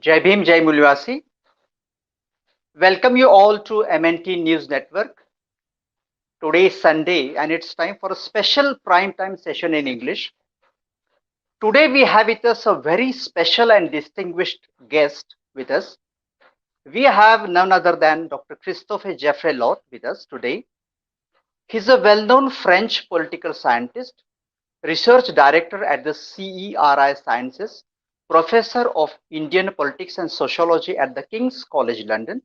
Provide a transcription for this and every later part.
Jai Bhim, Jai Mulwasi. Welcome you all to MNT News Network. Today is Sunday and it's time for a special prime time session in English. Today we have with us a very special and distinguished guest with us. We have none other than Dr. Christophe Jaffrelot with us today. He's a well-known French political scientist, research director at the CERI-Sciences, professor of Indian politics and sociology at the King's College London.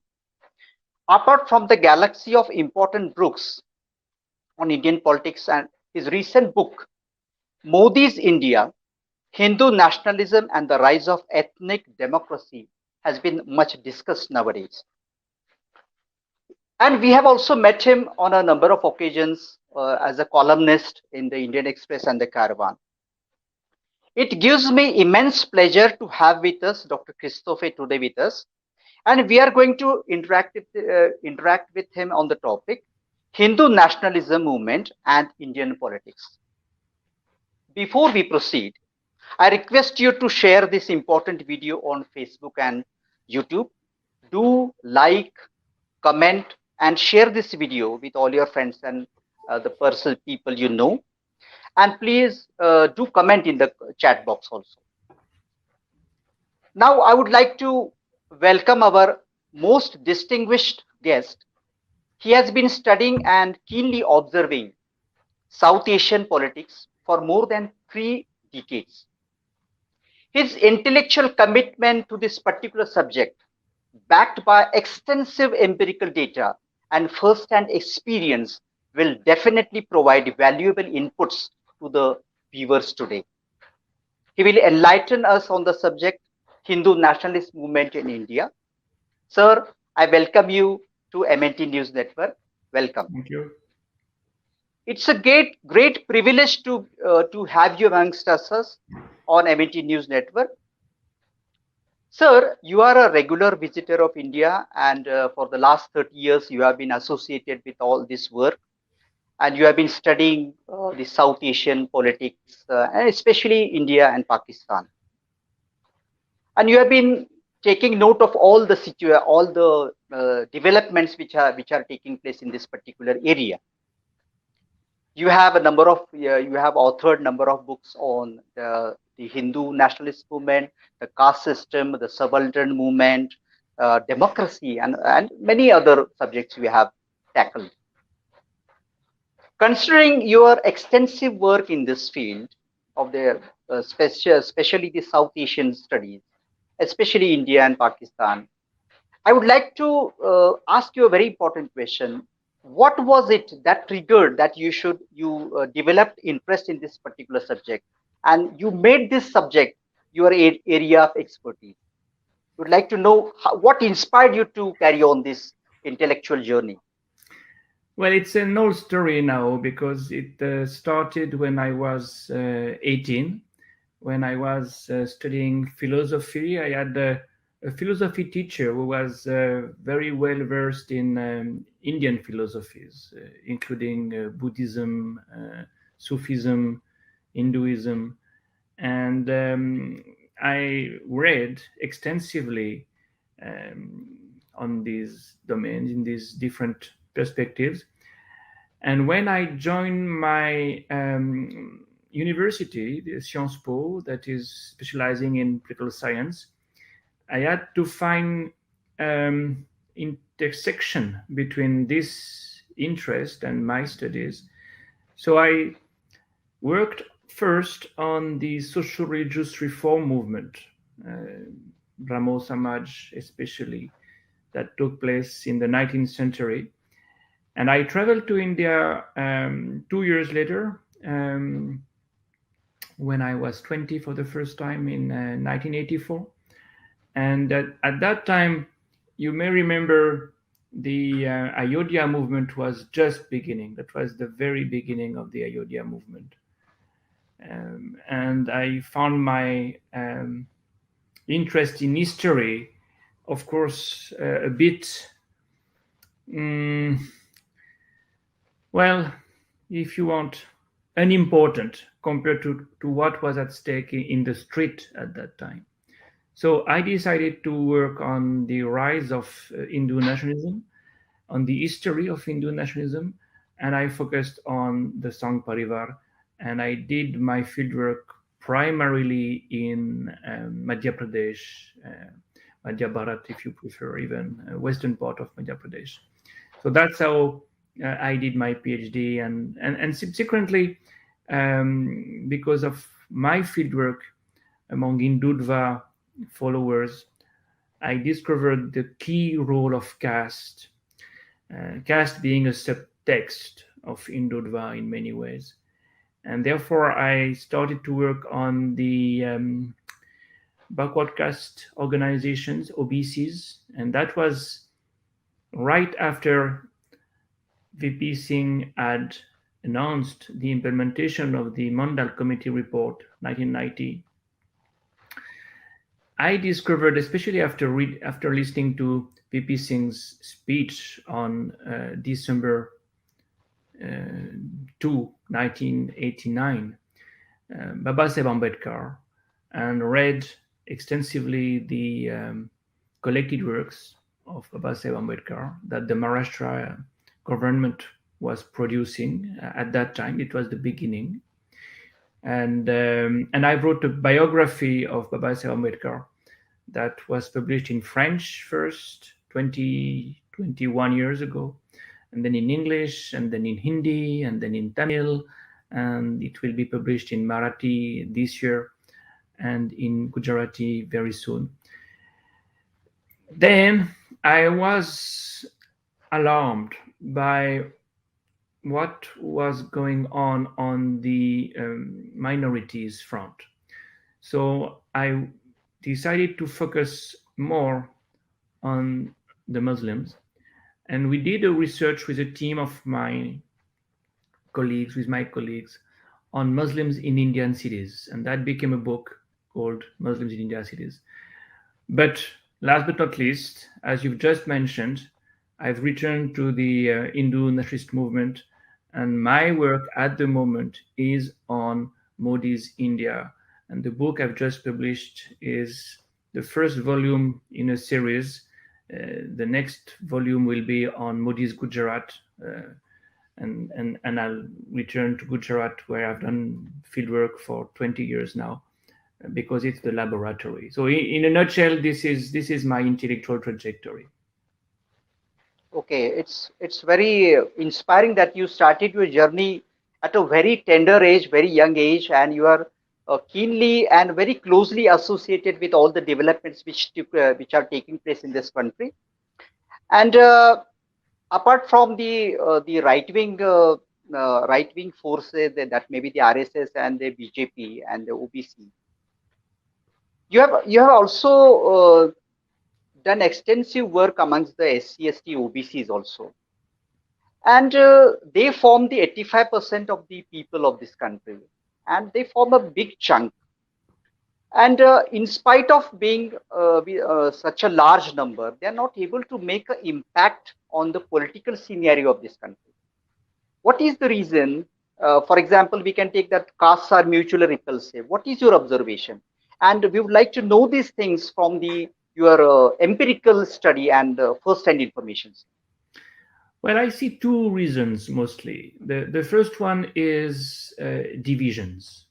Apart from the galaxy of important books on Indian politics and his recent book, Modi's India, Hindu Nationalism and the Rise of Ethnic Democracy, has been much discussed nowadays. And we have also met him on a number of occasions as a columnist in the Indian Express and the Caravan. It gives me immense pleasure to have with us Dr. Christophe today with us. And we are going to interact with him on the topic, Hindu nationalism movement and Indian politics. Before we proceed, I request you to share this important video on Facebook and YouTube. Do like, comment, and share this video with all your friends and the personal people you know. And please do comment in the chat box also. Now, I would like to welcome our most distinguished guest. He has been studying and keenly observing South Asian politics for more than 3 decades. His intellectual commitment to this particular subject, backed by extensive empirical data and first-hand experience, will definitely provide valuable inputs to the viewers today. He will enlighten us on the subject, Hindu nationalist movement in India. Sir, I welcome you to MNT News Network. Welcome. Thank you. It's a great privilege to have you amongst us on MNT News Network. Sir, you are a regular visitor of India, and for the last 30 years, you have been associated with all this work, and you have been studying the South Asian politics, and especially India and Pakistan. And you have been taking note of all the developments which are taking place in this particular area. You have a number of you have authored number of books on the Hindu nationalist movement, the caste system, the subaltern movement, democracy, and many other subjects you have tackled. Considering your extensive work in this field of the especially the South Asian studies, especially India and Pakistan, I would like to ask you a very important question. What was it that triggered that you developed interest in this particular subject, and you made this subject your area of expertise? Would like to know what inspired you to carry on this intellectual journey. Well, it's an old story now because it started when I was 18. When I was studying philosophy, I had a philosophy teacher who was very well versed in Indian philosophies, including Buddhism, Sufism, Hinduism. And I read extensively on these domains, in these different perspectives. And when I joined my university, the Sciences Po, that is specializing in political science, I had to find intersection between this interest and my studies. So I worked first on the social religious reform movement, Brahmo Samaj especially, that took place in the 19th century. And I traveled to India 2 years later, when I was 20 for the first time in 1984. And at that time, you may remember the Ayodhya movement was just beginning. That was the very beginning of the Ayodhya movement. And I found my interest in history, of course, a bit, well, if you want, unimportant compared to what was at stake in the street at that time. So I decided to work on the rise of Hindu nationalism, on the history of Hindu nationalism, and I focused on the Sangh Parivar, and I did my fieldwork primarily in Madhya Pradesh, Madhya Bharat, if you prefer, even western part of Madhya Pradesh. So that's how I did my PhD, and subsequently, because of my fieldwork among Hindutva followers, I discovered the key role of caste, caste being a subtext of Hindutva in many ways. And therefore, I started to work on the backward caste organizations, OBCs, and that was right after VP Singh had announced the implementation of the Mandal Committee report 1990. I discovered, especially after listening to VP Singh's speech on December 2, 1989, Babasaheb Ambedkar, and read extensively the collected works of Babasaheb Ambedkar that the Maharashtra government was producing at that time. It was the beginning, and I wrote a biography of Babasaheb Ambedkar that was published in French first 21 years ago, and then in English, and then in Hindi, and then in Tamil, and it will be published in Marathi this year and in Gujarati very soon. Then I was alarmed by what was going on the minorities front. So I decided to focus more on the Muslims, and we did a research with a team of my colleagues, on Muslims in Indian cities, and that became a book called Muslims in Indian Cities. But last but not least, as you've just mentioned, I've returned to the Hindu nationalist movement, and my work at the moment is on Modi's India. And the book I've just published is the first volume in a series. The next volume will be on Modi's Gujarat, and I'll return to Gujarat, where I've done fieldwork for 20 years now, because it's the laboratory. So in a nutshell, this is my intellectual trajectory. Okay, it's very inspiring that you started your journey at a very tender age, very young age, and you are keenly and very closely associated with all the developments which are taking place in this country. And apart from the right wing forces that may be the RSS and the BJP and the OBC, you have also done extensive work amongst the SC/ST OBCs also, and they form the 85% of the people of this country, and they form a big chunk. And in spite of being such a large number, they are not able to make an impact on the political scenario of this country. What is the reason? For example, we can take that castes are mutually repulsive. What is your observation? And we would like to know these things from your empirical study and first-hand information. Well, I see two reasons mostly. The first one is divisions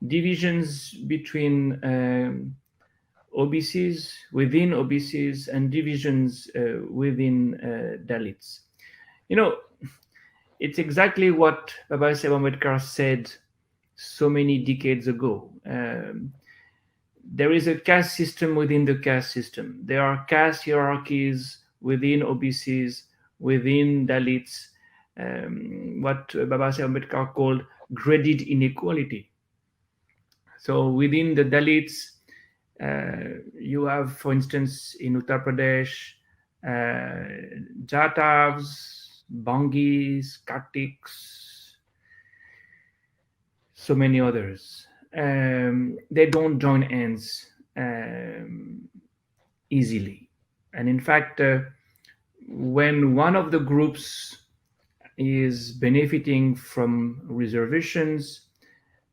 between OBCs, within OBCs, and divisions within Dalits. You know, it's exactly what Babasaheb Ambedkar said so many decades ago. There is a caste system within the caste system. There are caste hierarchies within OBCs, within Dalits, what Babasaheb Ambedkar called graded inequality. So within the Dalits, you have, for instance, in Uttar Pradesh, Jatavs, Bangis, Kartiks, so many others. They don't join hands easily. And in fact, when one of the groups is benefiting from reservations,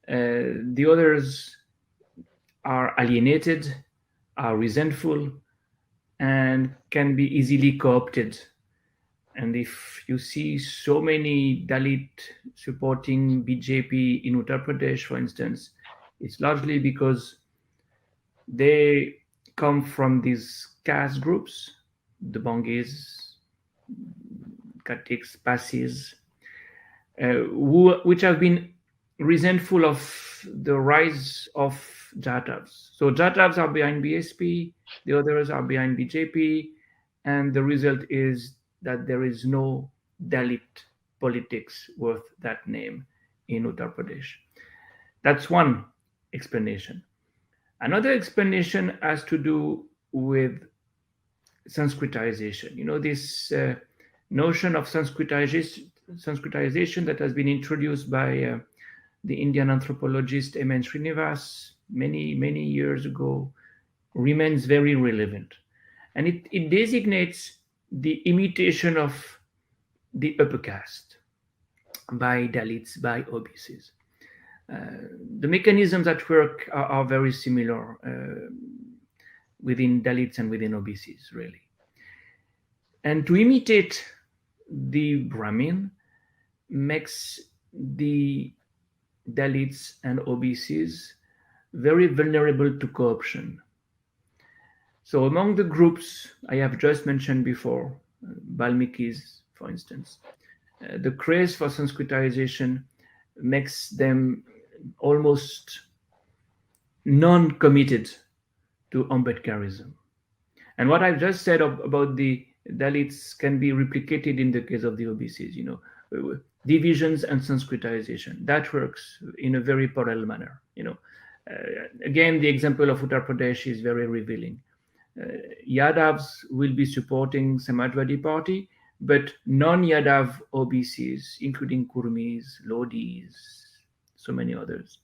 the others are alienated, are resentful and can be easily co-opted. And if you see so many Dalit supporting BJP in Uttar Pradesh, for instance, it's largely because they come from these caste groups, the Bangis, Katiks, Pasis, which have been resentful of the rise of Jatavs. So Jatavs are behind BSP, the others are behind BJP, and the result is that there is no Dalit politics worth that name in Uttar Pradesh. That's one explanation. Another explanation has to do with Sanskritization. You know, this notion of Sanskritization that has been introduced by the Indian anthropologist M.N. Srinivas many years ago remains very relevant. And it designates the imitation of the upper caste by Dalits, by OBCs. The mechanisms at work are very similar within Dalits and within OBCs, really. And to imitate the Brahmin makes the Dalits and OBCs very vulnerable to co-option. So among the groups I have just mentioned before, Balmikis, for instance, the craze for Sanskritization makes them almost non-committed to Ambedkarism. And what I've just said about the Dalits can be replicated in the case of the OBCs, you know, divisions and Sanskritization. That works in a very parallel manner, you know. Again, the example of Uttar Pradesh is very revealing. Yadavs will be supporting Samajwadi Party, but non-Yadav OBCs, including Kurmis, Lodis, so many others,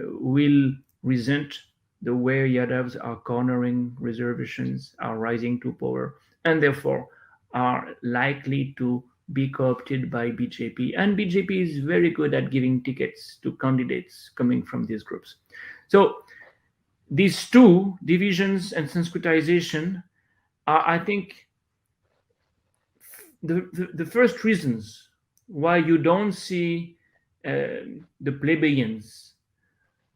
will resent the way Yadavs are cornering reservations, are rising to power, and therefore are likely to be co-opted by BJP. And BJP is very good at giving tickets to candidates coming from these groups. So these two, divisions and Sanskritization, are, I think, the first reasons why you don't see the plebeians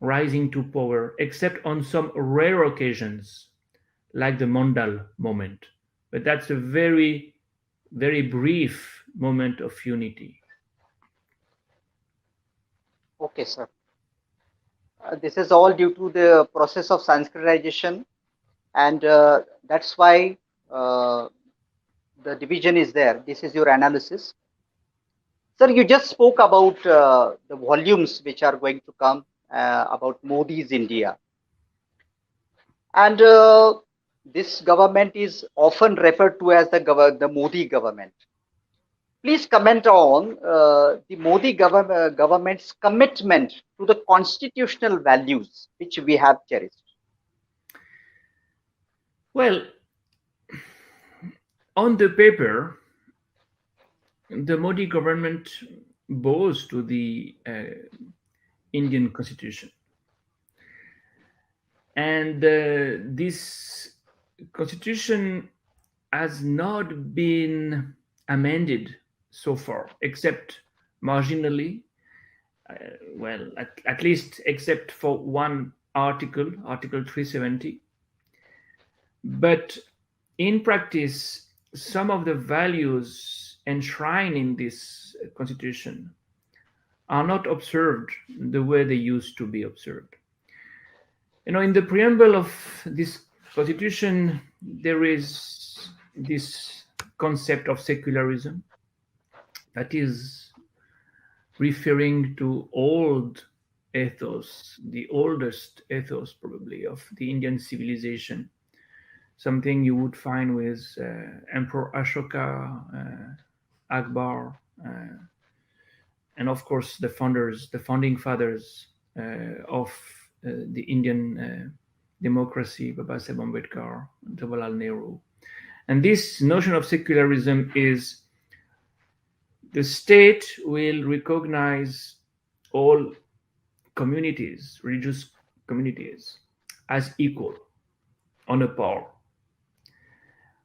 rising to power, except on some rare occasions, like the Mondal moment. But that's a very, very brief moment of unity. Okay, sir. This is all due to the process of Sanskritization, and that's why the division is there. This is your analysis. Sir, you just spoke about the volumes which are going to come about Modi's India. And this government is often referred to as the Modi government. Please comment on the Modi government's commitment to the constitutional values which we have cherished. Well, on the paper, the Modi government bows to the Indian constitution. And this constitution has not been amended so far, except marginally, well, at least except for one article, Article 370. But in practice, some of the values enshrined in this constitution are not observed the way they used to be observed. You know, in the preamble of this constitution, there is this concept of secularism that is referring to old ethos, the oldest ethos probably of the Indian civilization, something you would find with Emperor Ashoka, Akbar, and of course the founding fathers of the Indian democracy, Baba Saheb Ambedkar, Jawaharlal Nehru. And this notion of secularism is the state will recognize all communities, religious communities, as equal. on a par.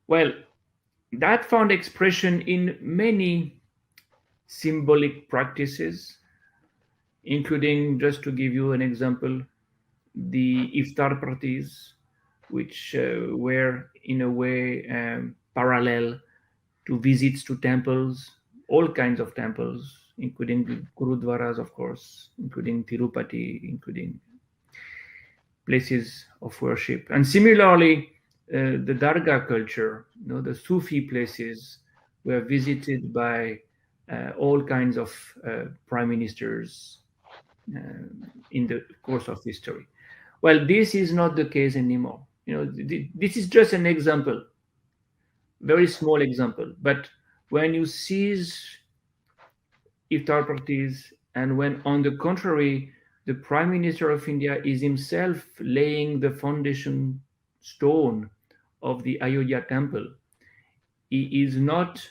Well, that found expression in many symbolic practices, including, just to give you an example, the iftar parties, which were in a way parallel to visits to temples, all kinds of temples, including gurudwaras, of course, including Tirupati, including places of worship. And similarly, the Dargah culture, the Sufi places, were visited by all kinds of prime ministers uh, in the course of history. Well, this is not the case anymore. This is just an example, very small example. But when you seize iftar parties, and when, on the contrary, the Prime Minister of India is himself laying the foundation stone of the Ayodhya temple, he is not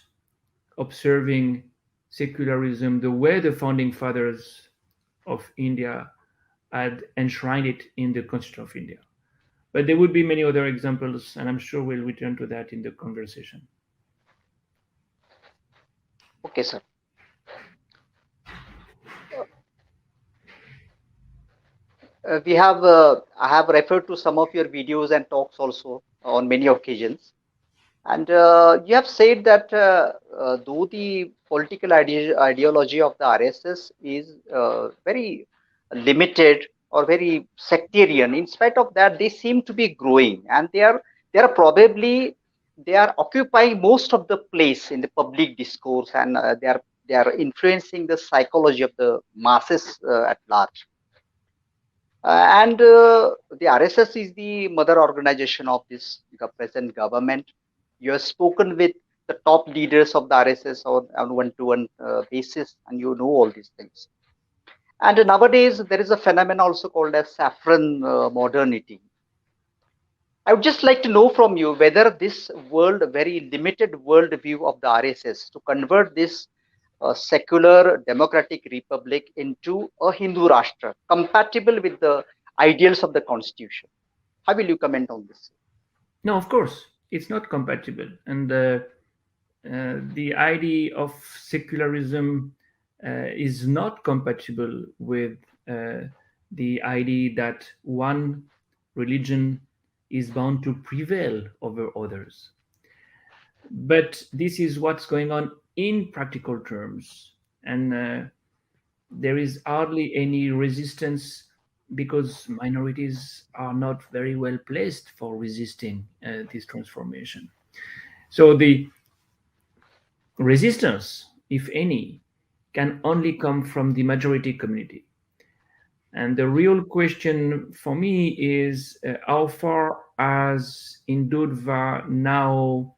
observing secularism the way the founding fathers of India had enshrined it in the Constitution of India. But there would be many other examples, and I'm sure we'll return to that in the conversation. Okay, sir. I have referred to some of your videos and talks also on many occasions. And you have said that though the political ideology of the RSS is very limited or very sectarian, in spite of that, they seem to be growing, and they are occupying most of the place in the public discourse, and they are influencing the psychology of the masses at large. And the RSS is the mother organization of this present government. You have spoken with the top leaders of the RSS on one-to-one basis, and you know all these things. And nowadays, there is a phenomenon also called as saffron modernity. I would just like to know from you whether this very limited world view of the RSS, to convert this secular democratic republic into a Hindu Rashtra, compatible with the ideals of the constitution. How will you comment on this? No, of course, it's not compatible. And the idea of secularism is not compatible with the idea that one religion is bound to prevail over others. But this is what's going on in practical terms. And there is hardly any resistance, because minorities are not very well placed for resisting this transformation. So the resistance, if any, can only come from the majority community. And the real question for me is how far has Hindutva now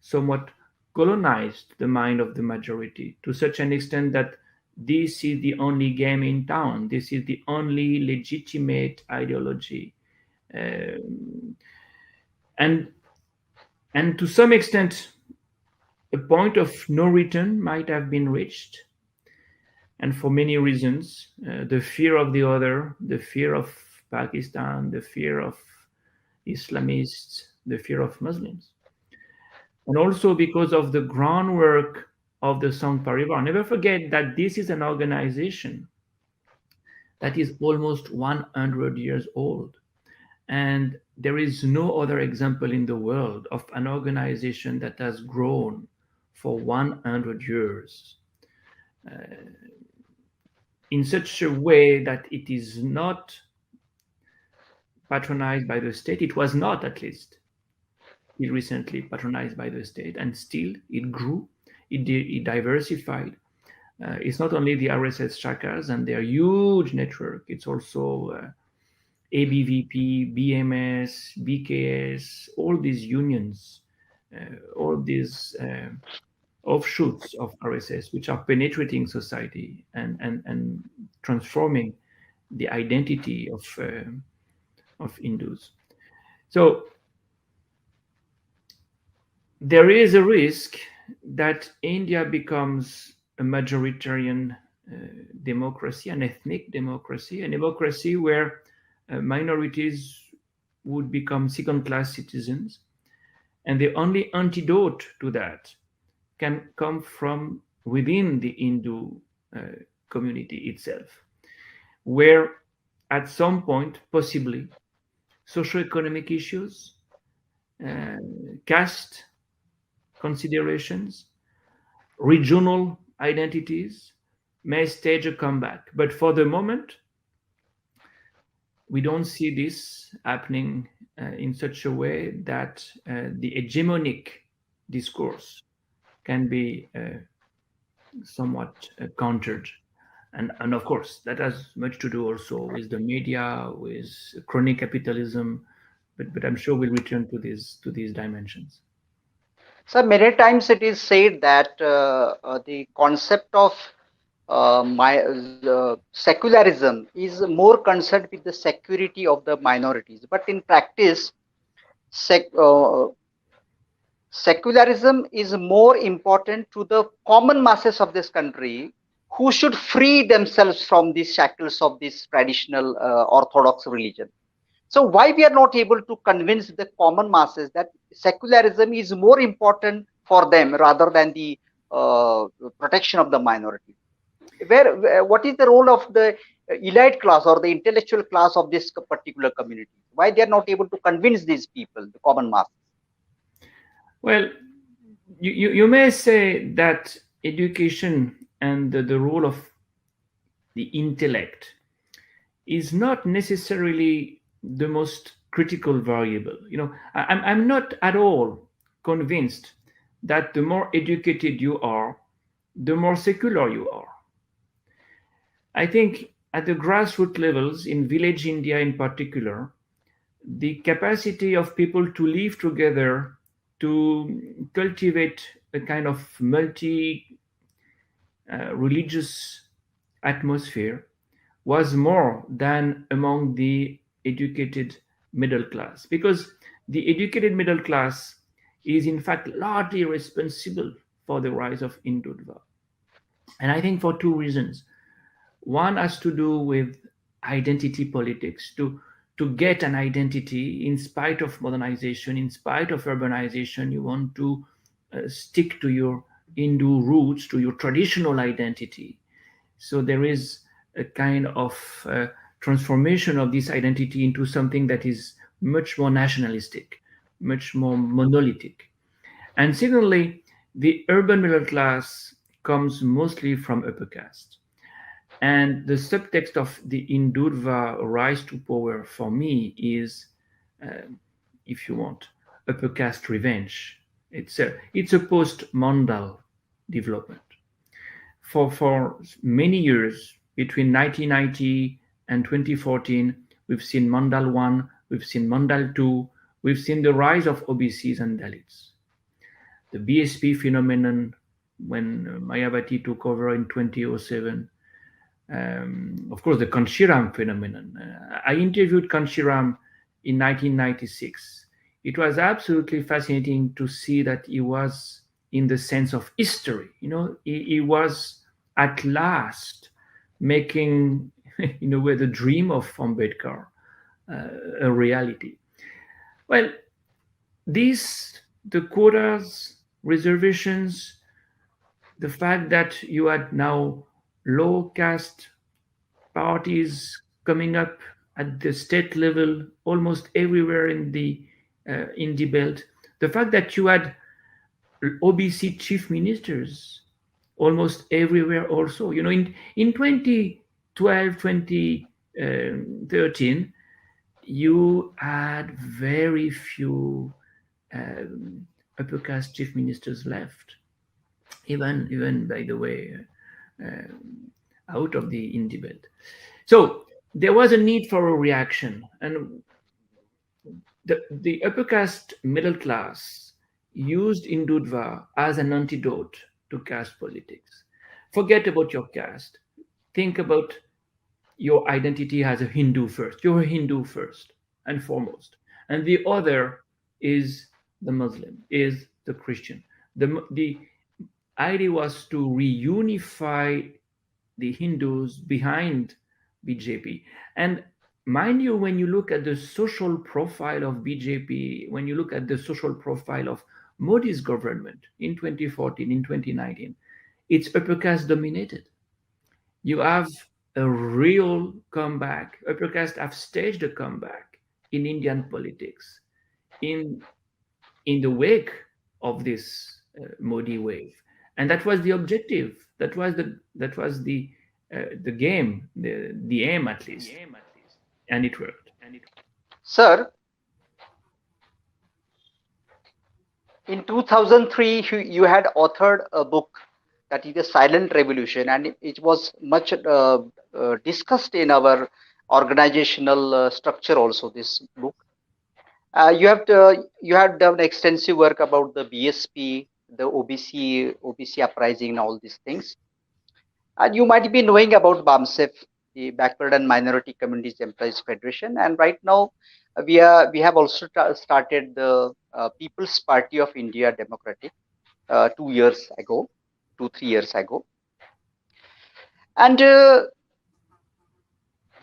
somewhat colonized the mind of the majority, to such an extent that this is the only game in town, this is the only legitimate ideology. And to some extent, a point of no return might have been reached. And for many reasons, the fear of the other, the fear of Pakistan, the fear of Islamists, the fear of Muslims. And also because of the groundwork of the Sangh Parivar. Never forget that this is an organization that is almost 100 years old. And there is no other example in the world of an organization that has grown for 100 years in such a way that it is not patronized by the state. It was not, at least, recently patronized by the state, and still it grew, it diversified. It's not only the RSS shakas and their huge network, it's also ABVP, BMS, BKS, all these unions, all these offshoots of RSS, which are penetrating society and transforming the identity of Hindus. So there is a risk that India becomes a majoritarian democracy, an ethnic democracy, a democracy where minorities would become second class citizens. And the only antidote to that can come from within the Hindu uh, community itself, where at some point, possibly, socioeconomic issues, uh, caste considerations, regional identities may stage a comeback. But for the moment, we don't see this happening in such a way that the hegemonic discourse can be somewhat countered. And of course, that has much to do also with the media, with crony capitalism. But I'm sure we'll return to these dimensions. So many times it is said that the concept of secularism is more concerned with the security of the minorities, but in practice, sec, uh, secularism is more important to the common masses of this country, who should free themselves from these shackles of this traditional orthodox religion. So why we are not able to convince the common masses that secularism is more important for them rather than the protection of the minority? What is the role of the elite class or the intellectual class of this particular community? Why they are not able to convince these people, the common masses? Well, you may say that education and the role of the intellect is not necessarily the most critical variable. I'm not at all convinced that the more educated you are, the more secular you are. I think at the grassroots levels, in village India in particular, the capacity of people to live together, to cultivate a kind of multi religious atmosphere was more than among the educated middle class, because the educated middle class is in fact largely responsible for the rise of Hindutva. And I think for two reasons. One has to do with identity politics, to get an identity in spite of modernization, in spite of urbanization. You want to stick to your Hindu roots, to your traditional identity. So there is a kind of transformation of this identity into something that is much more nationalistic, much more monolithic. And secondly, the urban middle class comes mostly from upper caste. And the subtext of the Hindutva rise to power for me is, uh, if you want, upper caste revenge. It's a post-Mandal development. For many years, between 1990 and 2014, we've seen Mandal 1, we've seen Mandal 2, we've seen the rise of OBCs and Dalits. The BSP phenomenon, when Mayavati took over in 2007, of course, the Kanshiram phenomenon. I interviewed Kanshiram in 1996. It was absolutely fascinating to see that he was in the sense of history. He was at last making, in a way, the dream of Ambedkar a reality. Well, the quotas, reservations, the fact that you had now low caste parties coming up at the state level almost everywhere in the belt, the fact that you had OBC chief ministers almost everywhere also. In 2012, 2013, you had very few upper caste chief ministers left, even by the way, out of the indie belt. So there was a need for a reaction, and the upper caste middle class used Hindutva as an antidote to caste politics. Forget about your caste. Think about your identity as a Hindu first. You're a Hindu first and foremost. And the other is the Muslim, is the Christian. The idea was to reunify the Hindus behind BJP. And mind you, when you look at the social profile of BJP, when you look at the social profile of Modi's government in 2014, in 2019, it's upper caste dominated. You have a real comeback. Upper caste have staged a comeback in Indian politics in in the wake of this Modi wave, and that was the objective. That was the game, the aim at least, and it worked. Sir, in 2003, you had authored a book that is the Silent Revolution, and it was much discussed in our organizational structure also, this book. You had done extensive work about the BSP, the OBC uprising, and all these things. And you might be knowing about BAMSEF, the Backward and Minority Communities Employees Federation. And right now, we have also started the People's Party of India Democratic 2 years ago, 2 3 years ago, and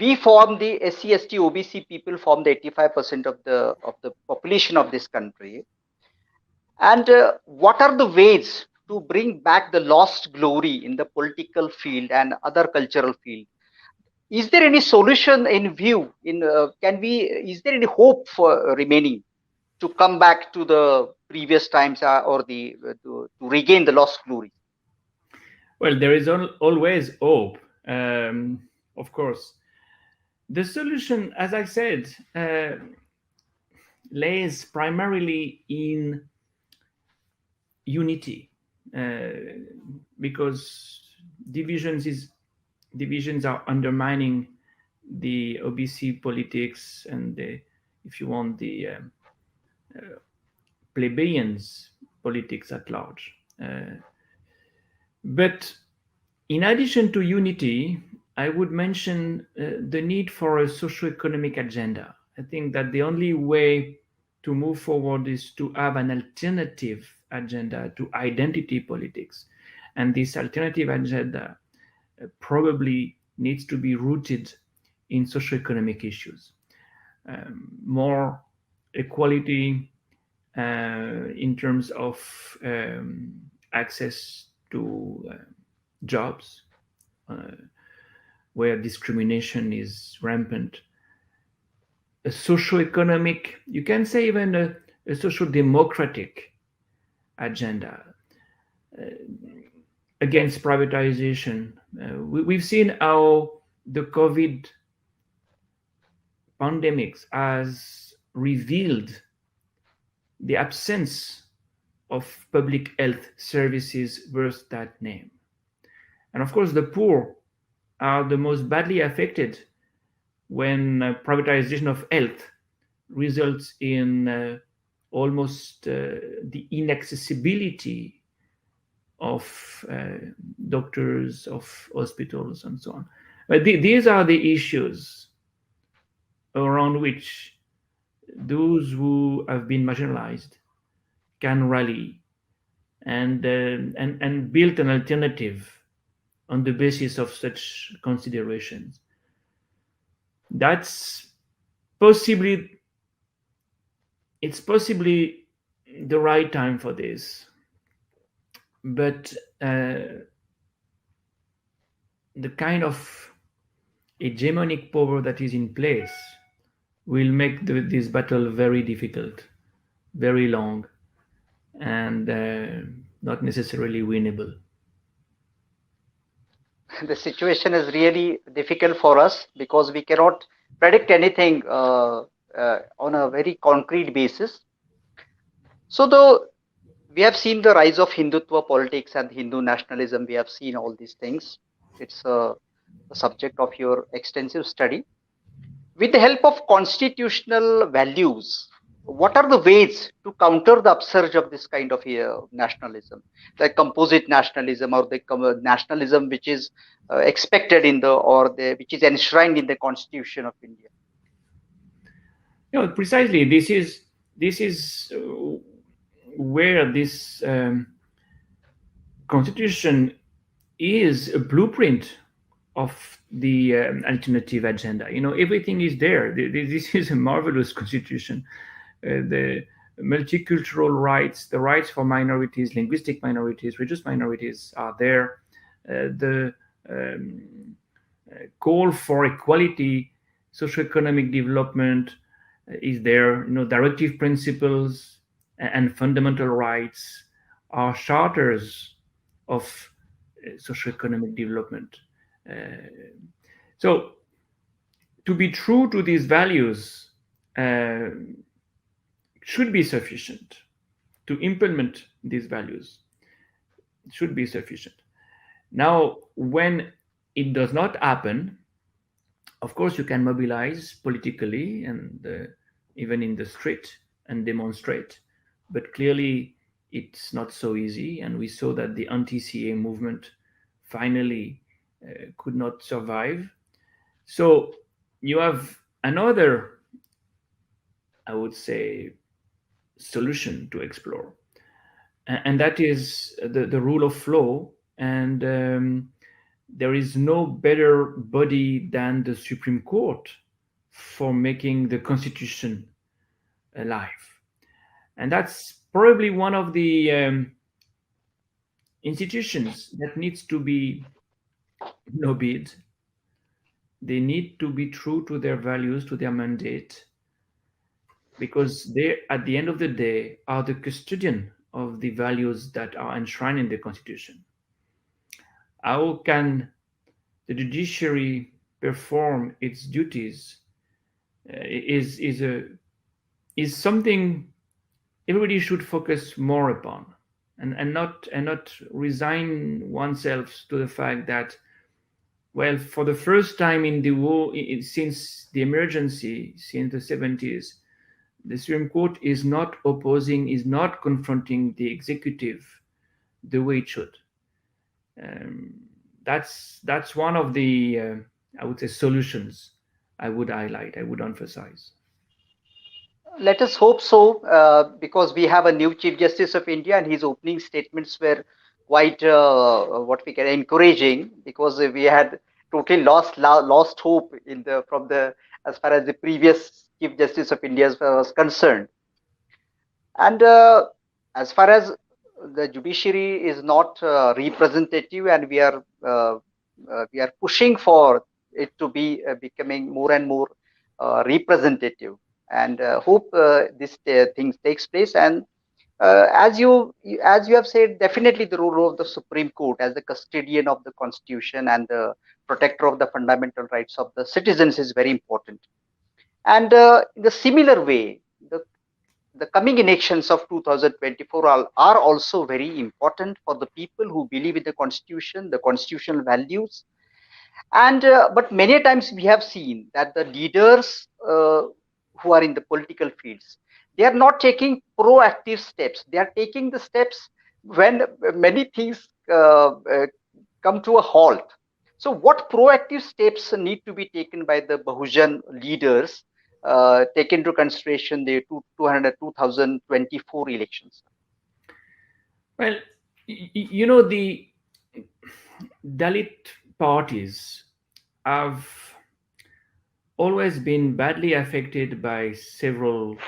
we form the SC, ST, OBC people form the 85% of the population of this country. And what are the ways to bring back the lost glory in the political field and other cultural field? Is there any solution in view? Is there any hope for remaining to come back to the previous times or to regain the lost glory? Well, there is always hope, of course. The solution, as I said, lays primarily in unity, because divisions are undermining the OBC politics and if you want, the plebeians politics at large. But in addition to unity, I would mention the need for a socio-economic agenda. I think that the only way to move forward is to have an alternative agenda to identity politics. And this alternative agenda probably needs to be rooted in socio-economic issues. More equality in terms of access to jobs, where discrimination is rampant. A socio-economic, you can say even a social-democratic agenda against privatization. We've seen how the COVID pandemics has revealed the absence of public health services worth that name. And of course, the poor are the most badly affected when privatization of health results in almost the inaccessibility of doctors, of hospitals, and so on. But these are the issues around which those who have been marginalized can rally and build an alternative on the basis of such considerations. It's possibly the right time for this, but the kind of hegemonic power that is in place will make this battle very difficult, very long, and not necessarily winnable. The situation is really difficult for us because we cannot predict anything on a very concrete basis. So though we have seen the rise of Hindutva politics and Hindu nationalism, we have seen all these things. It's a subject of your extensive study. With the help of constitutional values, what are the ways to counter the upsurge of this kind of nationalism, like composite nationalism or the nationalism which is expected which is enshrined in the Constitution of India? Precisely. This is where this constitution is a blueprint of the alternative agenda. Everything is there. This is a marvelous constitution. The multicultural rights, the rights for minorities, linguistic minorities, religious minorities are there. The um, call for equality, socioeconomic development is there. Directive principles and fundamental rights are charters of socioeconomic development. Uh, so, to be true to these values uh, should be sufficient. To implement these values should be sufficient. Now, when it does not happen, of course, you can mobilize politically and even in the street and demonstrate, but clearly it's not so easy. And we saw that the anti-CA movement finally could not survive. So you have another, I would say, solution to explore, and that is the rule of law. And there is no better body than the Supreme Court for making the Constitution alive. And that's probably one of the institutions that needs to be lobbied. They need to be true to their values, to their mandate, because they, at the end of the day, are the custodian of the values that are enshrined in the Constitution. How can the judiciary perform its duties is something everybody should focus more upon, and not resign oneself to the fact that, well, for the first time in the war, since the emergency, since the 70s, the Supreme Court is not opposing, is not confronting the executive the way it should. Um, that's one of the I would say solutions I would highlight, I would emphasize. Let us hope so, because we have a new Chief Justice of India, and his opening statements were quite what we can encouraging, because we had totally lost hope in the from the as far as the previous Chief Justice of India was concerned. And as far as the judiciary is not representative, and we are pushing for it to be becoming more and more representative, and hope this thing takes place. And as you have said, definitely the role of the Supreme Court as the custodian of the Constitution and the protector of the fundamental rights of the citizens is very important. And in the similar way, the coming elections of 2024 are also very important for the people who believe in the Constitution, the constitutional values. And but many times we have seen that the leaders who are in the political fields, they are not taking proactive steps. They are taking the steps when many things come to a halt. So what proactive steps need to be taken by the Bahujan leaders, take into consideration the 2024 elections? Well, the Dalit parties have always been badly affected by several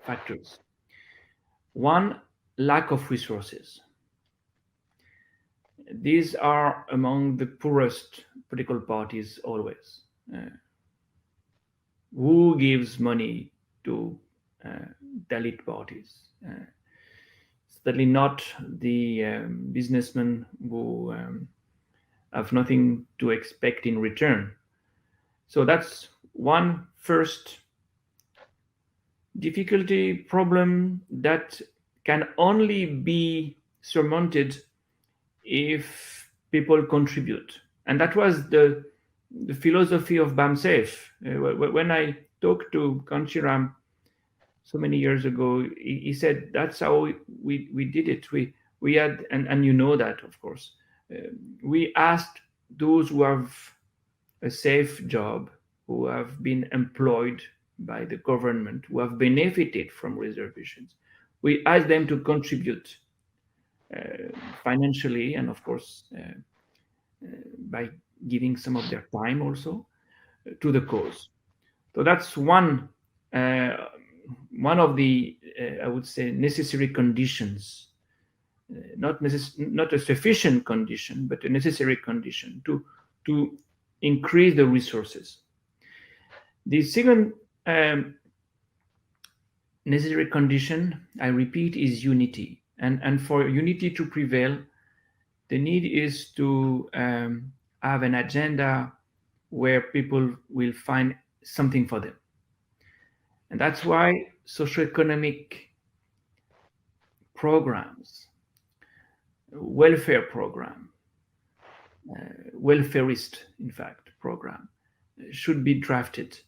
factors. One, lack of resources. These are among the poorest political parties always. Who gives money to Dalit parties? Certainly not the businessmen who have nothing to expect in return. So that's one first difficulty, problem that can only be surmounted if people contribute. And that was the philosophy of BAMSAFE. When I talked to Kanchiram so many years ago, he said that's how we did it. We had, and you know that, of course, we asked those who have a safe job, who have been employed by the government, who have benefited from reservations. We asked them to contribute financially and, of course, by giving some of their time also to the cause. So that's uh, one of the I would say necessary conditions, not a sufficient condition, but a necessary condition to increase the resources. The second necessary condition, I repeat, is unity. And for unity to prevail, the need is to have an agenda where people will find something for them. And that's why socioeconomic programs, welfare program, welfarist, in fact, program, should be drafted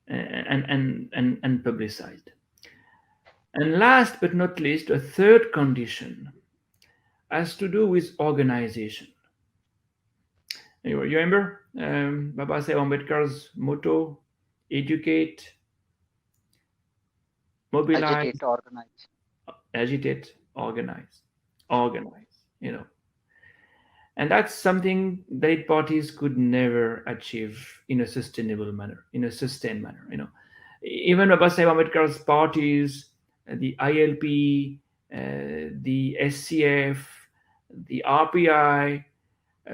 and publicized. And last but not least, a third condition has to do with organization. You remember Baba Saheb Ambedkar's motto: educate, mobilize, Agitate, organize. agitate, organize, you know. And that's something that parties could never achieve in a sustainable manner, in a sustained manner, you know. Even Baba Saheb Ambedkar's parties, the ILP, the SCF, the RPI,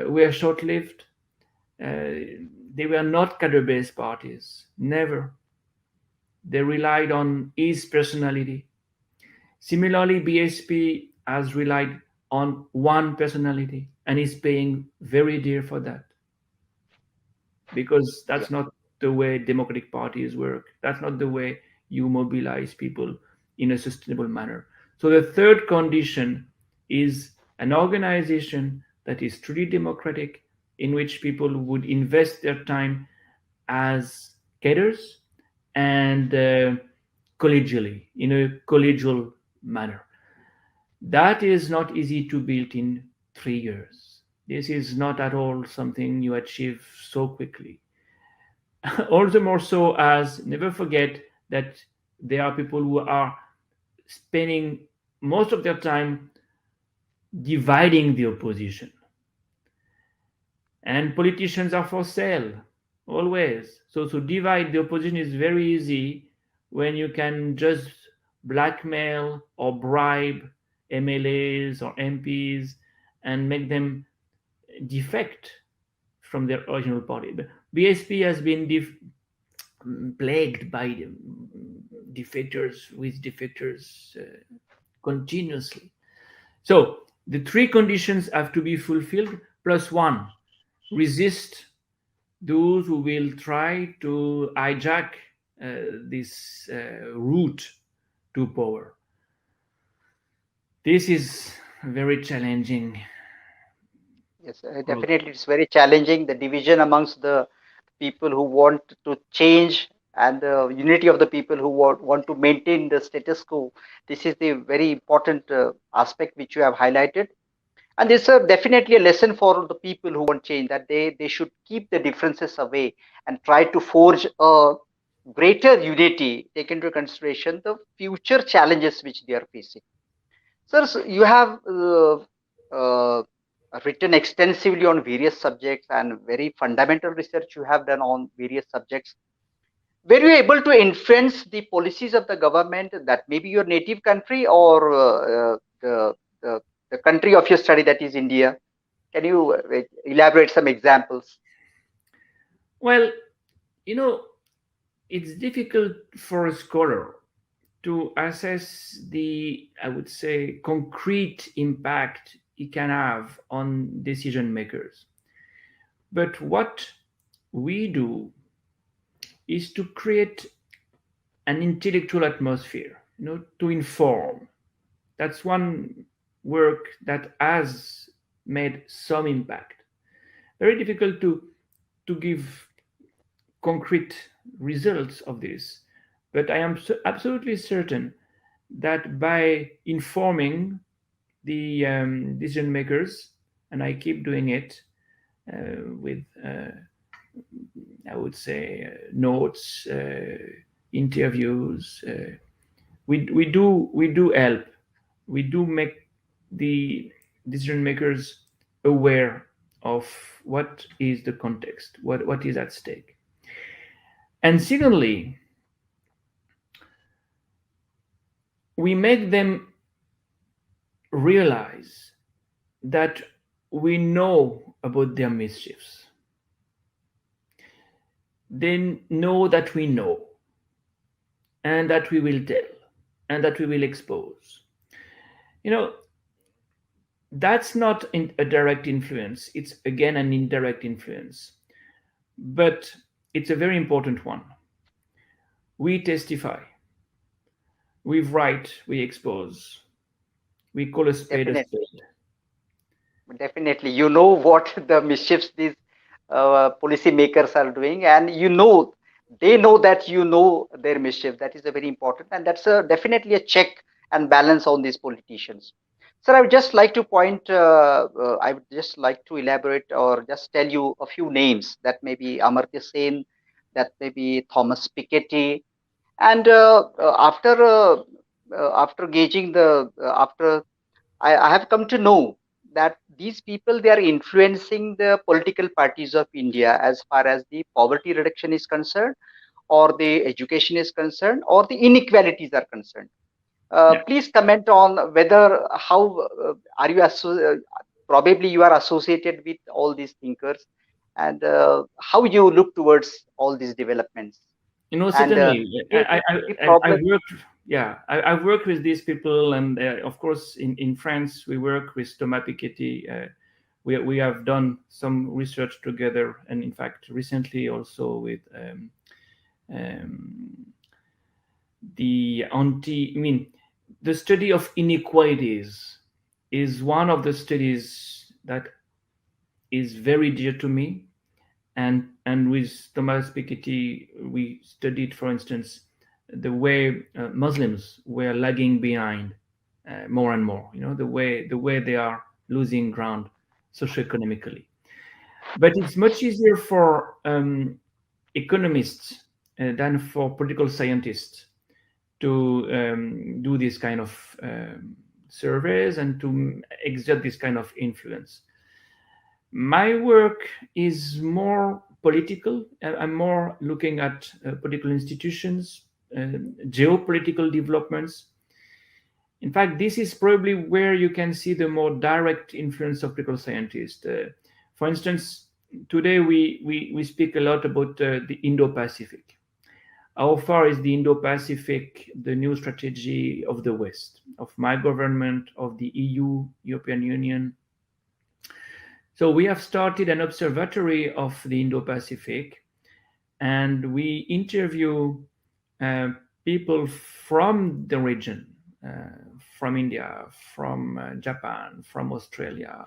were short lived. They were not cadre based parties, never. They relied on his personality. Similarly, BSP has relied on one personality and is paying very dear for that, because Yeah. that's not the way democratic parties work. That's not the way you mobilize people in a sustainable manner. So the third condition is an organization that is truly democratic, in which people would invest their time as cadres and collegially, in a collegial manner. That is not easy to build in 3 years. This is not at all something you achieve so quickly. All the more so as never forget that there are people who are spending most of their time dividing the opposition. And politicians are for sale, always. So to divide the opposition is very easy when you can just blackmail or bribe MLAs or MPs and make them defect from their original party. But BSP has been plagued by defectors with defectors continuously. So the three conditions have to be fulfilled, plus one: resist those who will try to hijack this route to power. This is very challenging. Yes, definitely. It's very challenging. The division amongst the people who want to change and the unity of the people who want to maintain the status quo. This is the very important aspect which you have highlighted. And it's definitely a lesson for the people who want change, that they should keep the differences away and try to forge a greater unity, take into consideration the future challenges which they are facing. Sir, so you have uh, written extensively on various subjects and very fundamental research you have done on various subjects. Were you able to influence the policies of the government, that maybe your native country or the, the country of your study, that is India? Can you elaborate some examples? Well, you know, it's difficult for a scholar to assess the, I would say, concrete impact it can have on decision makers. But what we do is to create an intellectual atmosphere, you know, to inform. That's one work that has made some impact. Very difficult to give concrete results of this, but I am absolutely certain that by informing the decision makers, and I keep doing it with, I would say, notes, interviews. We do help. We do make the decision makers aware of what is the context, what is at stake. And secondly, we make them realize that we know about their mischiefs. They know that we know, and that we will tell, and that we will expose. You know, that's not a direct influence, it's again an indirect influence, but it's a very important one. We testify, we write, we expose, we call a spade a Definitely. spade. Definitely, you know what the mischiefs these policy makers are doing, and they know that you know their mischief. That is a very important, and that's definitely a check and balance on these politicians. Sir, I would just like to I would just like to elaborate or just tell you a few names. That may be Amartya Sen, that may be Thomas Piketty, and after gauging after I have come to know that these people, they are influencing the political parties of India as far as the poverty reduction is concerned, or the education is concerned, or the inequalities are concerned. Yeah. Please comment on whether how are you probably you are associated with all these thinkers, and how you look towards all these developments. And Certainly. the, the I problem. worked, yeah, I've worked with these people, and of course, in France, we work with Thomas Piketty. We have done some research together, and in fact, recently also with um, the study of inequalities is one of the studies that is very dear to me. And with Thomas Piketty, we studied, for instance, the way Muslims were lagging behind more and more. The way they are losing ground socioeconomically. But it's much easier for economists than for political scientists to do this kind of surveys and to exert this kind of influence. My work is more political. I'm more looking at political institutions, geopolitical developments. In fact, this is probably where you can see the more direct influence of political scientists. For instance, today we speak a lot about the Indo-Pacific. How far is the Indo-Pacific the new strategy of the West, of my government, of the EU, European Union? So we have started an observatory of the Indo-Pacific, and we interview people from the region, from India, from Japan, from Australia,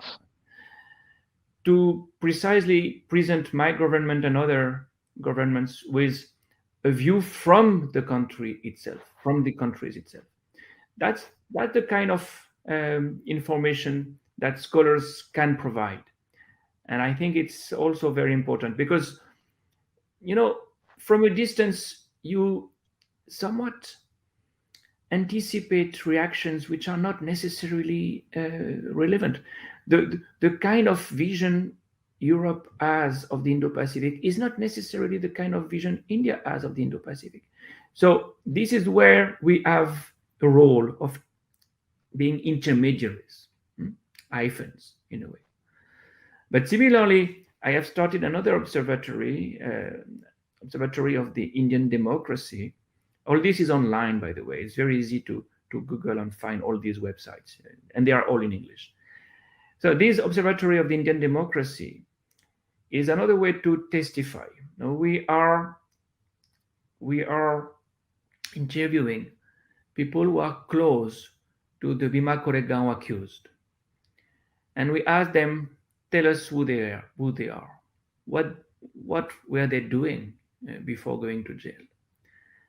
to precisely present my government and other governments with a view from the country itself, from the countries itself. That's the kind of information that scholars can provide. And I think it's also very important because, from a distance, you somewhat anticipate reactions which are not necessarily relevant. The kind of vision Europe has of the Indo-Pacific is not necessarily the kind of vision India has of the Indo-Pacific. So this is where we have a role of being intermediaries, hyphens in a way. But similarly, I have started another observatory of the Indian democracy. All this is online, by the way. It's very easy to Google and find all these websites, and they are all in English. So this observatory of the Indian democracy is another way to testify. We are interviewing people who are close to the Bhima Koregaon accused, and we ask them, tell us who they are, what were they doing before going to jail.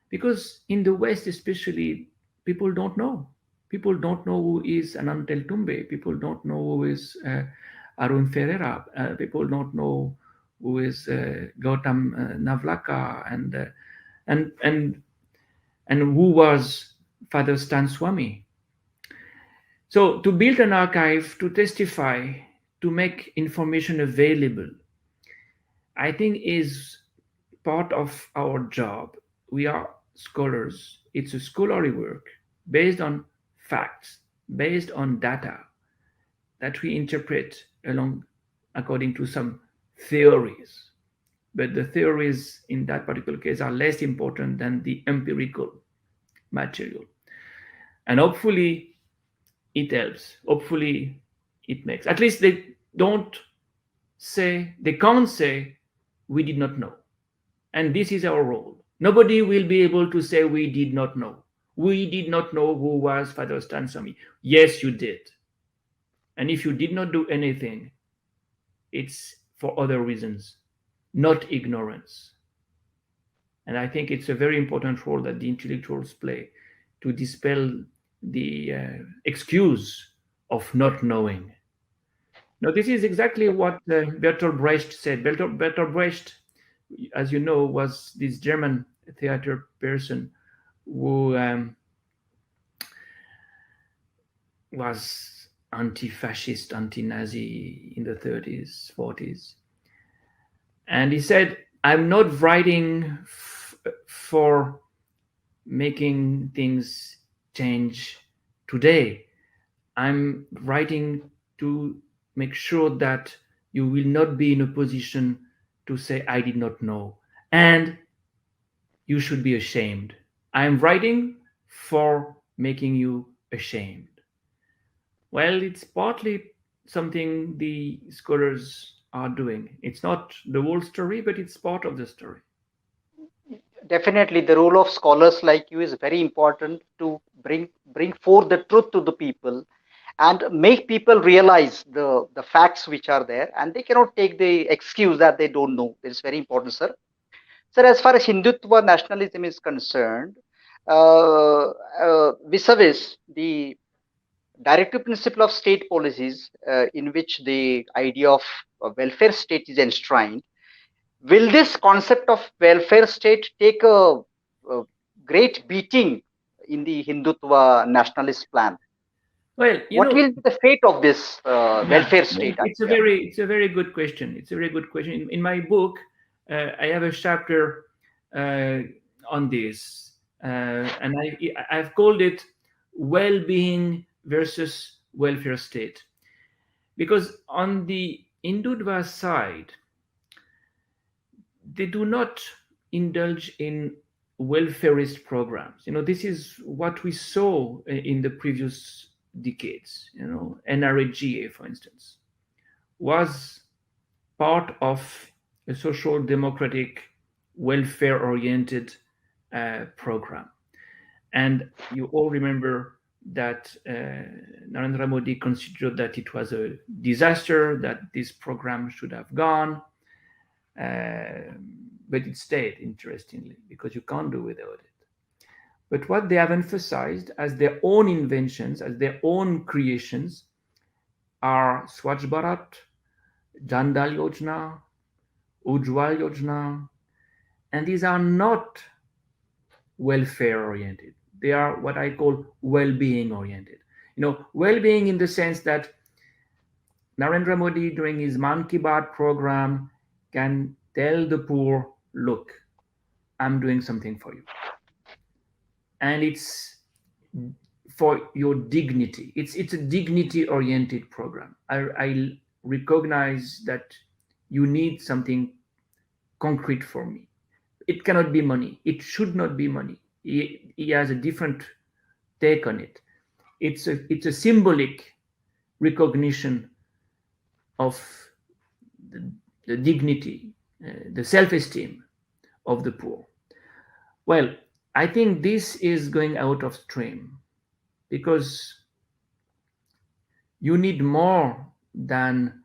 Because in the West, especially, people don't know. People don't know who is Anantel Tumbe. People don't know who is Arun Ferreira. People don't know who is Gautam Navlaka and who was Father Stan Swami. So to build an archive, to testify, to make information available, I think is part of our job. We are scholars. It's a scholarly work based on facts, based on data that we interpret along according to some theories. But the theories in that particular case are less important than the empirical material. And hopefully it helps. Hopefully it makes. At least don't they can't say we did not know. And this is our role. Nobody will be able to say we did not know. We did not know who was Father Stan Sami. Yes, you did. And if you did not do anything, it's for other reasons, not ignorance. And I think it's a very important role that the intellectuals play to dispel the excuse of not knowing. Now, this is exactly what Bertolt Brecht said. Bertolt Brecht, as you know, was this German theater person who was anti-fascist, anti-Nazi in the 30s, 40s. And he said, I'm not writing for making things change today. I'm writing to make sure that you will not be in a position to say, I did not know. And you should be ashamed. I'm writing for making you ashamed. Well, it's partly something the scholars are doing. It's not the whole story, but it's part of the story. Definitely, the role of scholars like you is very important to bring forth the truth to the people and make people realize the facts which are there, and they cannot take the excuse that they don't know. It's very important, sir. Sir, as far as Hindutva nationalism is concerned, vis-a-vis the directive principle of state policies, in which the idea of a welfare state is enshrined, will this concept of welfare state take a great beating in the Hindutva nationalist plan? Well, What will be the fate of this yeah, welfare state idea? it's a very good question. It's a very good question. In my book, I have a chapter on this, and I've called it well-being versus welfare state, because on the Hindutva side, they do not indulge in welfarist programs. This is what we saw in the previous decades. NRAGA, for instance, was part of a social democratic welfare-oriented program. And you all remember that Narendra Modi considered that it was a disaster, that this program should have gone. But it stayed, interestingly, because you can't do without it. But what they have emphasized as their own inventions, as their own creations, are Swachh Bharat, Jan Dal Yojana, Ujjwal Yojana, and these are not welfare oriented. They are what I call well-being oriented. Well-being in the sense that Narendra Modi, during his Man Ki Baat program, can tell the poor, look, I'm doing something for you. And it's for your dignity. It's a dignity-oriented program. I recognize that you need something concrete for me. It cannot be money. It should not be money. He has a different take on it. It's a symbolic recognition of the dignity, the self-esteem of the poor. Well, I think this is going out of stream because you need more than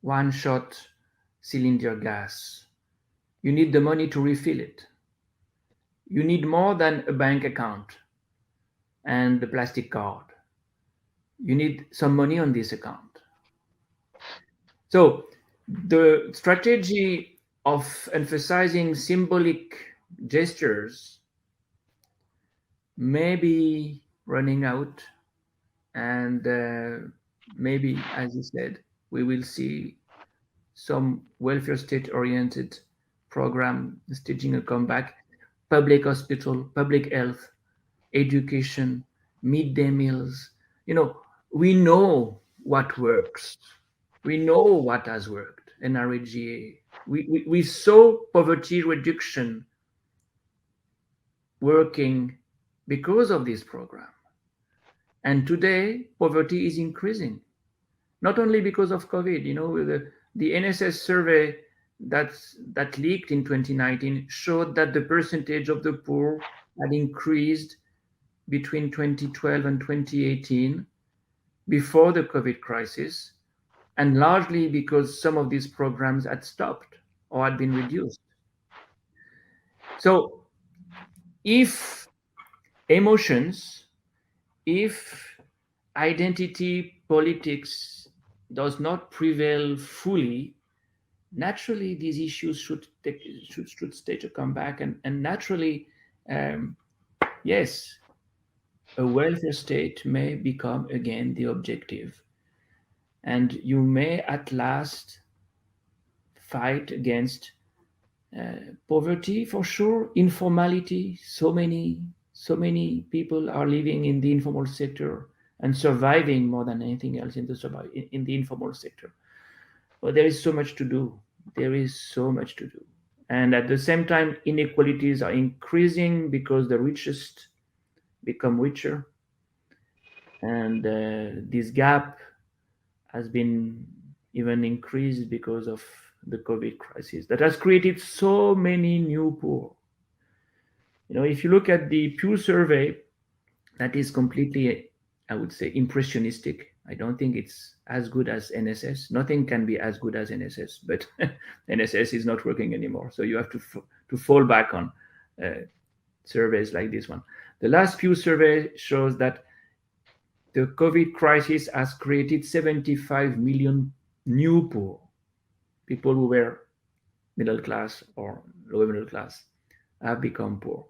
one-shot cylinder gas. You need the money to refill it. You need more than a bank account and the plastic card. You need some money on this account. So the strategy of emphasizing symbolic gestures may be running out, and maybe, as you said, we will see some welfare state oriented program staging a comeback, public hospital, public health, education, midday meals. You know, we know what works. We know what has worked. NRAGA. We saw poverty reduction working because of this program. And today, poverty is increasing, not only because of COVID. You know, the NSS survey that leaked in 2019 showed that the percentage of the poor had increased between 2012 and 2018 before the COVID crisis, and largely because some of these programs had stopped or had been reduced. So, if emotions, if identity politics does not prevail fully, naturally these issues should stage a comeback, and naturally, um, yes, a welfare state may become again the objective, and you may at last fight against poverty for sure, informality. So many people are living in the informal sector and surviving more than anything else in the informal sector. But there is so much to do. There is so much to do. And at the same time, inequalities are increasing because the richest become richer. And this gap has been even increased because of the COVID crisis that has created so many new poor. You know, if you look at the Pew survey, that is completely, I would say, impressionistic. I don't think it's as good as NSS. Nothing can be as good as NSS, but NSS is not working anymore. So you have to fall back on surveys like this one. The last Pew survey shows that the COVID crisis has created 75 million new poor, people who were middle class or lower middle class have become poor.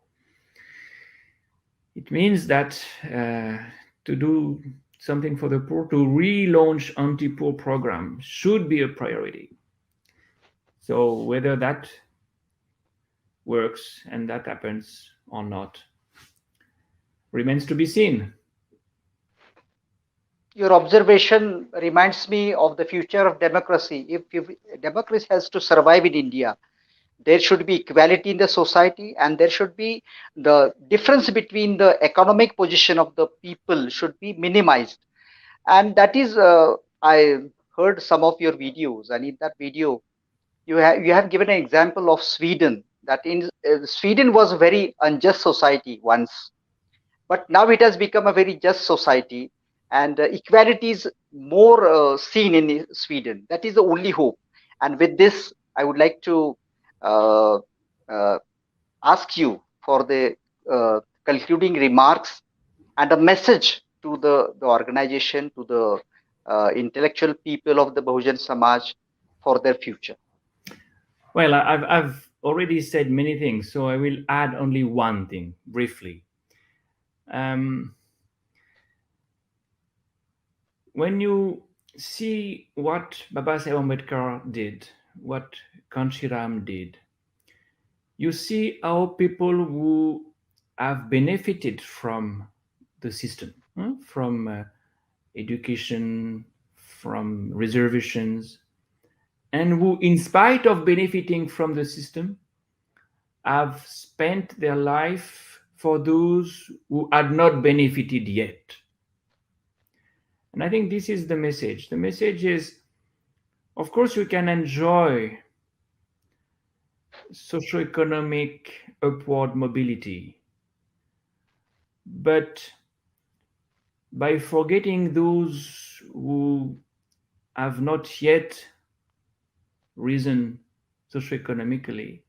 It means that to do something for the poor, to relaunch anti-poor program should be a priority. So whether that works and that happens or not remains to be seen. Your observation reminds me of the future of democracy. If democracy has to survive in India, there should be equality in the society, and there should be the difference between the economic position of the people should be minimized. And that is, I heard some of your videos, and in that video, you have given an example of Sweden. That in Sweden was a very unjust society once, but now it has become a very just society, and equality is more seen in Sweden. That is the only hope. And with this, I would like to uh, uh, ask you for the concluding remarks and a message to the organization, to the intellectual people of the Bahujan Samaj for their future. Well, I've already said many things, so I will add only one thing briefly. Um, when you see what Babasaheb Ambedkar did, what Kanchiram did, you see how people who have benefited from the system, from education, from reservations, and who, in spite of benefiting from the system, have spent their life for those who had not benefited yet. And I think this is the message. The message is, of course, you can enjoy socioeconomic upward mobility, but by forgetting those who have not yet risen socioeconomically,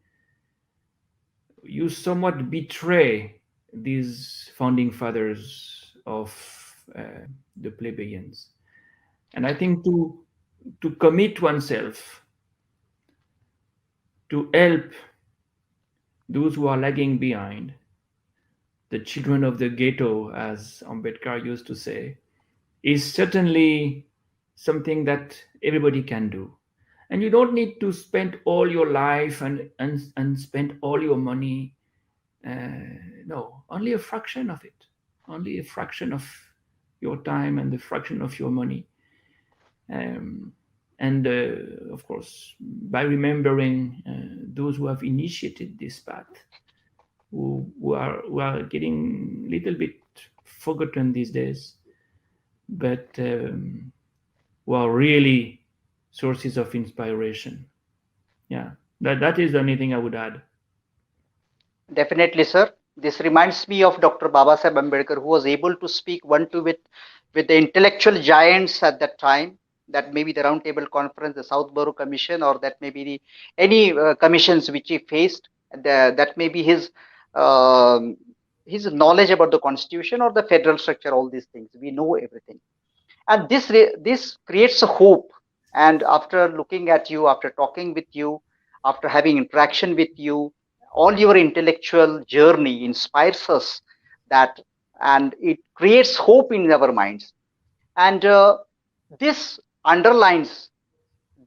you somewhat betray these founding fathers of uh, the plebeians. And I think to commit oneself to help those who are lagging behind, the children of the ghetto, as Ambedkar used to say, is certainly something that everybody can do. And you don't need to spend all your life and spend all your money. No, only a fraction of it, only a fraction of your time and a fraction of your money. And of course, by remembering those who have initiated this path, who are getting a little bit forgotten these days, but who are really sources of inspiration. Yeah, that is the only thing I would add. Definitely, sir. This reminds me of Dr. Babasaheb Ambedkar, who was able to speak one to with the intellectual giants at that time. That may be the Round Table Conference, the Southborough Commission, or that may be any commissions which he faced. That may be his knowledge about the constitution or the federal structure. All these things, we know everything, and this creates a hope. And after looking at you, after talking with you, after having interaction with you, all your intellectual journey inspires us, that and it creates hope in our minds. And this underlines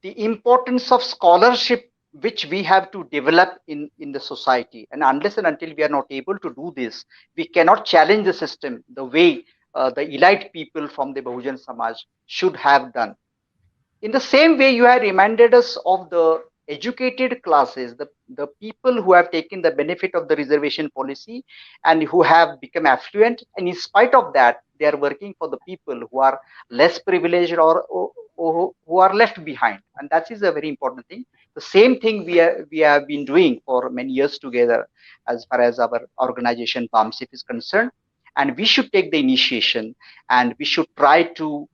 the importance of scholarship which we have to develop in the society. And unless and until we are not able to do this, we cannot challenge the system the way the elite people from the Bahujan Samaj should have done. In the same way, you have reminded us of the educated classes, the people who have taken the benefit of the reservation policy and who have become affluent, and in spite of that, they are working for the people who are less privileged, or who are left behind. And that is a very important thing. The same thing we have been doing for many years together as far as our organization PAMSIF is concerned. And we should take the initiation, and we should try to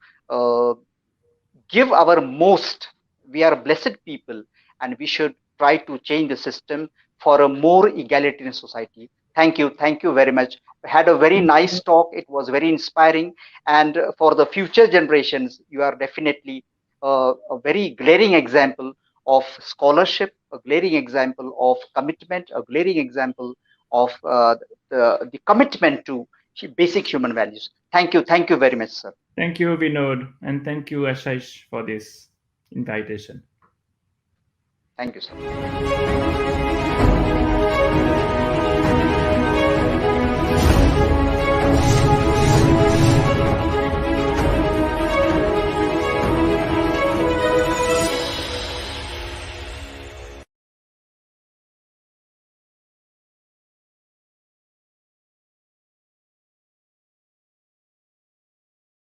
give our most. We are blessed people, and we should try to change the system for a more egalitarian society. Thank you very much. We had a very nice talk. It was very inspiring, and for the future generations, you are definitely a very glaring example of scholarship, a glaring example of commitment, a glaring example of the commitment to basic human values. Thank you very much, sir. Thank you, Vinod, and thank you, Ashish, for this invitation. Thank you, sir.